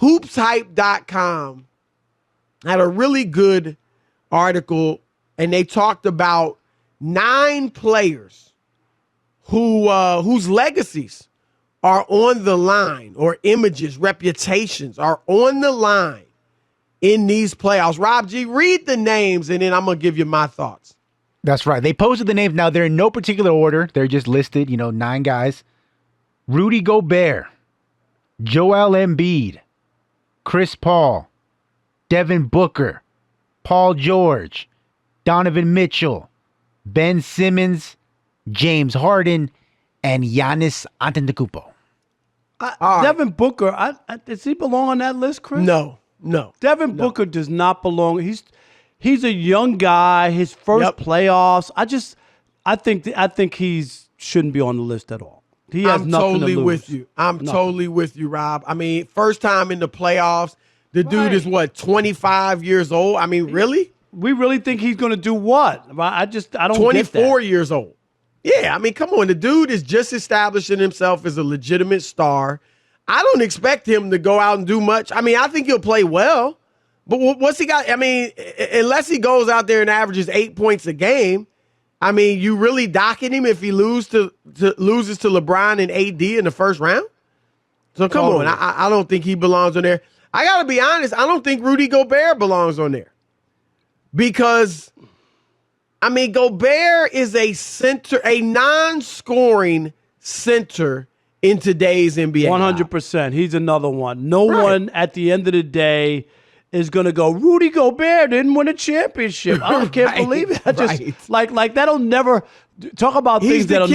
hoopshype.com had a really good article, and they talked about 9 players whose legacies are on the line, or images, reputations are on the line in these playoffs. Rob G, read the names, and then I'm going to give you my thoughts. That's right. They posted the names. Now, they're in no particular order. They're just listed, 9 guys. Rudy Gobert, Joel Embiid, Chris Paul, Devin Booker, Paul George, Donovan Mitchell, Ben Simmons, James Harden, and Giannis Antetokounmpo. Devin Booker, does he belong on that list, Chris? No. Devin Booker does not belong. He's a young guy. His first playoffs. I think he shouldn't be on the list at all. He has I'm nothing totally to lose. with you. Totally with you, Rob. I mean, first time in the playoffs. The dude is 25 years old. I mean, really? We really think he's going to do what? I don't 24 get that. years old. Yeah, I mean, come on. The dude is just establishing himself as a legitimate star. I don't expect him to go out and do much. I mean, I think he'll play well. But what's he got? I mean, unless he goes out there and averages 8 points a game, I mean, you really docking him if he loses to LeBron and AD in the first round? So come on. I don't think he belongs on there. I got to be honest. I don't think Rudy Gobert belongs on there. Because, I mean, Gobert is a center, a non-scoring center in today's NBA. 100%. He's another one. No one at the end of the day is going to go, Rudy Gobert didn't win a championship. I can't believe it. Like that'll never talk about things that'll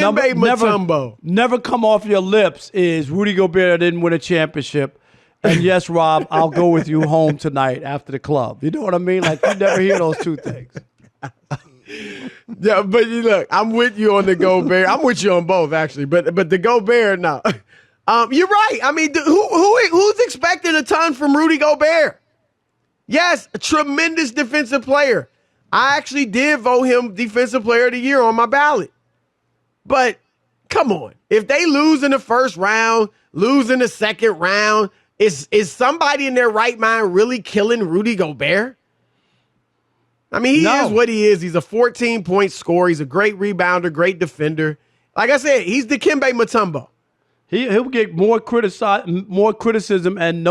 never come off your lips is Rudy Gobert didn't win a championship. And yes, Rob, I'll go with you home tonight after the club. You know what I mean? Like, you never hear those two things. Yeah, but look, I'm with you on the Gobert. I'm with you on both, actually. But the Gobert, no. You're right. I mean, who's expecting a ton from Rudy Gobert? Yes, a tremendous defensive player. I actually did vote him Defensive Player of the Year on my ballot. But come on. If they lose in the first round, lose in the second round, is somebody in their right mind really killing Rudy Gobert? I mean, he is what he is. He's a 14-point scorer. He's a great rebounder, great defender. Like I said, he's the Dikembe Mutombo. He'll get more criticism and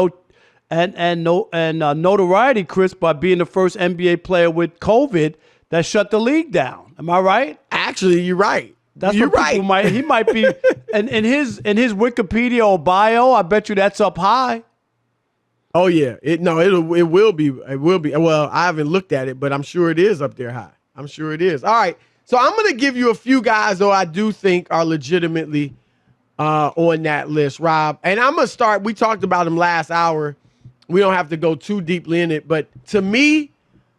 notoriety, Chris, by being the first NBA player with COVID that shut the league down. Am I right? Actually, you're right. You're right. He might be, and in his Wikipedia or bio, I bet you that's up high. Oh yeah, it will be. Well, I haven't looked at it, but I'm sure it is up there high. I'm sure it is. All right, so I'm going to give you a few guys though I do think are legitimately on that list, Rob. And I'm going to start. We talked about him last hour. We don't have to go too deeply in it, but to me,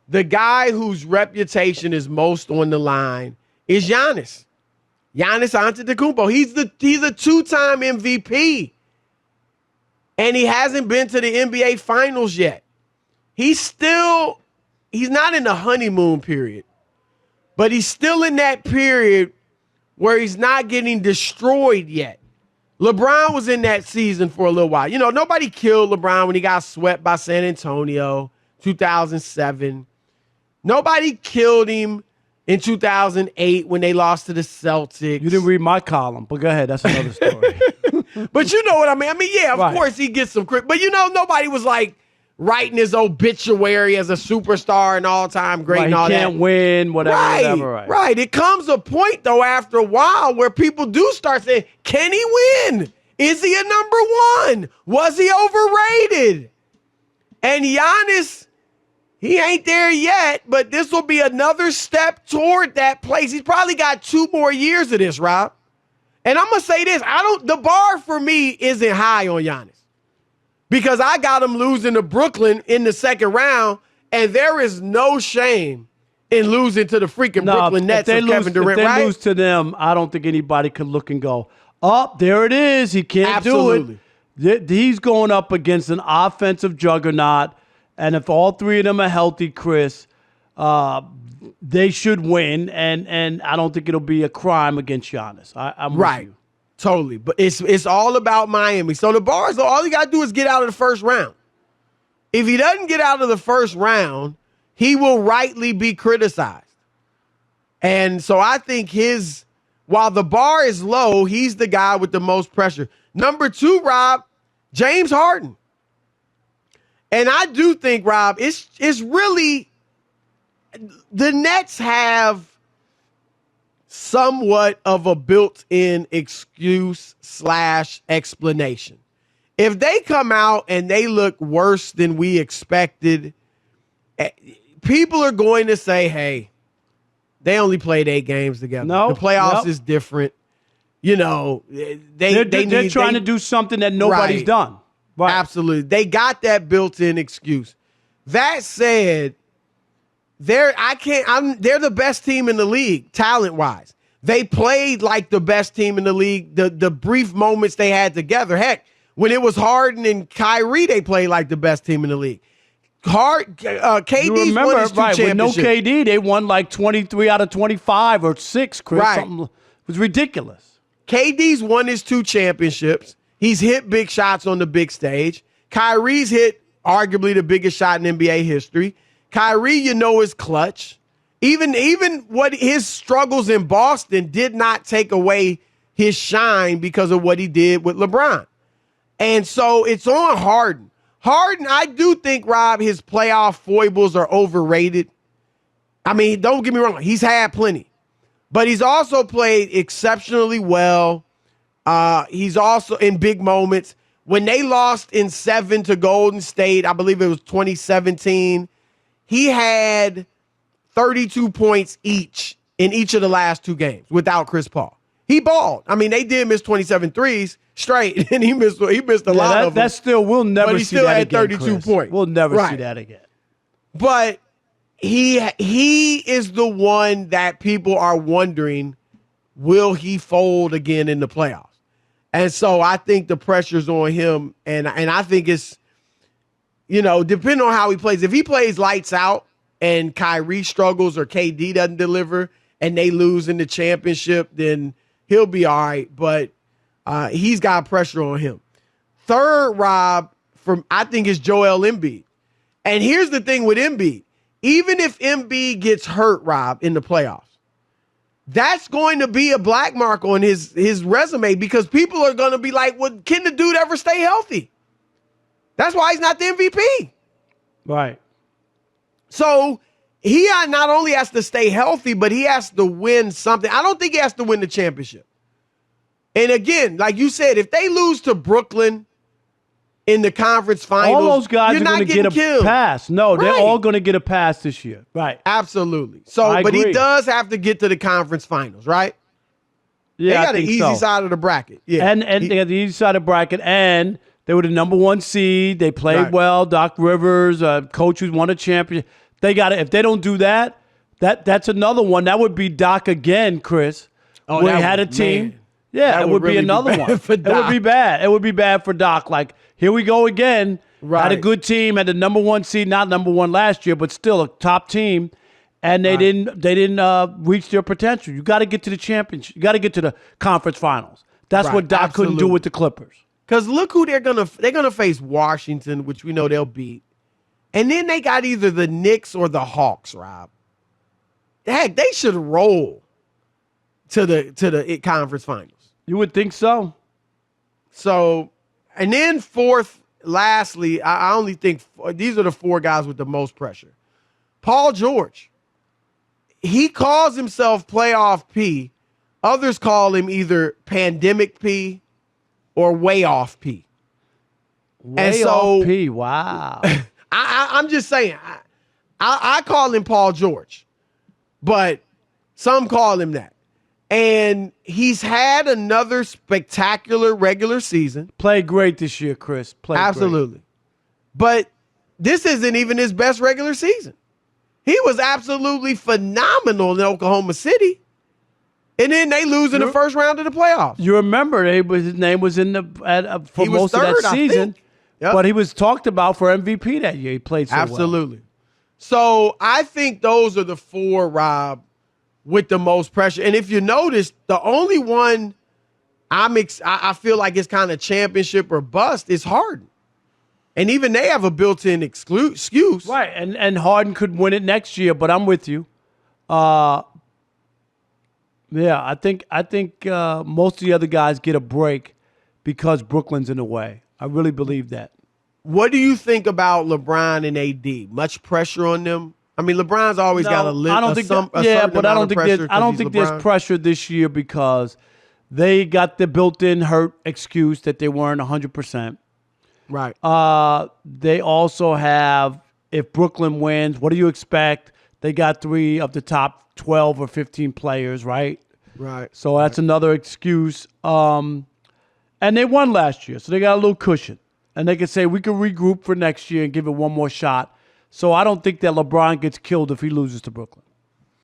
the guy whose reputation is most on the line is Giannis. Giannis Antetokounmpo. He's a 2-time MVP. And he hasn't been to the NBA Finals yet. He's not in the honeymoon period, but he's still in that period where he's not getting destroyed yet. LeBron was in that season for a little while. Nobody killed LeBron when he got swept by San Antonio, 2007. Nobody killed him in 2008 when they lost to the Celtics. You didn't read my column, but go ahead. That's another story. But you know what I mean. I mean, yeah, of course he gets some credit. But, nobody was like writing his obituary as a superstar and all-time great and all that. He can't win, whatever. Right. It comes a point, though, after a while where people do start saying, can he win? Is he a number one? Was he overrated? And Giannis, he ain't there yet, but this will be another step toward that place. He's probably got 2 more years of this, Rob. And I'm going to say this. The bar for me isn't high on Giannis because I got him losing to Brooklyn in the second round, and there is no shame in losing to the freaking Brooklyn Nets of Kevin Durant, right? If they lose to them, I don't think anybody could look and go, there it is. He can't do it. He's going up against an offensive juggernaut, and if all 3 of them are healthy, Chris, they should win, and I don't think it'll be a crime against Giannis. I'm with you. Totally. But it's all about Miami. So the bars, all you got to do is get out of the first round. if he doesn't get out of the first round, he will rightly be criticized. And so I think while the bar is low, he's the guy with the most pressure. Number 2, Rob, James Harden. And I do think, Rob, it's really the Nets have somewhat of a built-in excuse / explanation. If they come out and they look worse than we expected, people are going to say, hey, they only played 8 games together. No, the playoffs is different. You know, they're trying to do something that nobody's done. Right. Absolutely. They got that built-in excuse. That said, they're the best team in the league, talent-wise. They played like the best team in the league, the brief moments they had together. Heck, when it was Harden and Kyrie, they played like the best team in the league. KD's won his 2 championships. With no KD, they won like 23 out of 25 or 6, Chris. Right. Something, it was ridiculous. KD's won his 2 championships. He's hit big shots on the big stage. Kyrie's hit arguably the biggest shot in NBA history. Kyrie, is clutch. Even what his struggles in Boston did not take away his shine because of what he did with LeBron. And so it's on Harden. Harden, I do think, Rob, his playoff foibles are overrated. I mean, don't get me wrong. He's had plenty. But he's also played exceptionally well. He's also in big moments. When they lost in 7 to Golden State, I believe it was 2017, he had 32 points each in each of the last 2 games without Chris Paul. He balled. I mean, they did miss 27 threes straight, and he missed a lot of them. That still, we'll never see that again, But he still had 32 Chris. points. We'll never see that again. But he is the one that people are wondering, will he fold again in the playoffs? And so I think the pressure's on him, and I think it's, depending on how he plays. If he plays lights out and Kyrie struggles or KD doesn't deliver and they lose in the championship, then he'll be all right. But he's got pressure on him. Third, Rob, I think is Joel Embiid. And here's the thing with Embiid. Even if Embiid gets hurt, Rob, in the playoffs, that's going to be a black mark on his resume because people are going to be like, well, can the dude ever stay healthy? That's why he's not the MVP. Right. So he not only has to stay healthy, but he has to win something. I don't think he has to win the championship. And again, like you said, if they lose to Brooklyn in the conference finals, all those guys are going to get a pass. No, they're all going to get a pass this year. Right. Absolutely. So, but he does have to get to the conference finals, right? Yeah, they got the easy side of the bracket. Yeah, and they got the easy side of the bracket, and they were the number 1 seed. They played well. Doc Rivers, coach who's won a championship. They got it. If they don't do that, that's another one. That would be Doc again, Chris. Oh, we had a team. Man. Yeah, it would really be another one. It would be bad. It would be bad for Doc. Like, here we go again. Right. Had a good team, had the number 1 seed, not number 1 last year, but still a top team, and they didn't reach their potential. You got to get to the championship. You got to get to the conference finals. That's what Doc couldn't do with the Clippers. Because look who they're gonna face: Washington, which we know they'll beat, and then they got either the Knicks or the Hawks. Rob, heck, they should roll to the conference finals. You would think so. So, and then fourth, lastly, I only think these are the 4 guys with the most pressure. Paul George. He calls himself playoff P. Others call him either pandemic P or way off P. Way off P, wow. I'm just saying, I call him Paul George, but some call him that. And he's had another spectacular regular season. Played great this year, Chris. Absolutely. Great. But this isn't even his best regular season. He was absolutely phenomenal in Oklahoma City. And then they lose in the first round of the playoffs. You remember his name was in for most of that season. Yep. But he was talked about for MVP that year. He played so well. Absolutely. So I think those are the 4, Rob, with the most pressure. And if you notice, the only one I feel like it's kind of championship or bust is Harden. And even they have a built-in excuse. Right, and Harden could win it next year, but I'm with you. Yeah, I think most of the other guys get a break because Brooklyn's in the way. I really believe that. What do you think about LeBron and AD? Much pressure on them? I mean, LeBron's always got a little. I don't think there's pressure this year because they got the built-in hurt excuse that they weren't 100%. Right. They also have, if Brooklyn wins, what do you expect? They got 3 of the top 12 or 15 players, right? Right. So that's another excuse. And they won last year, so they got a little cushion. And they can say, we can regroup for next year and give it one more shot. So I don't think that LeBron gets killed if he loses to Brooklyn.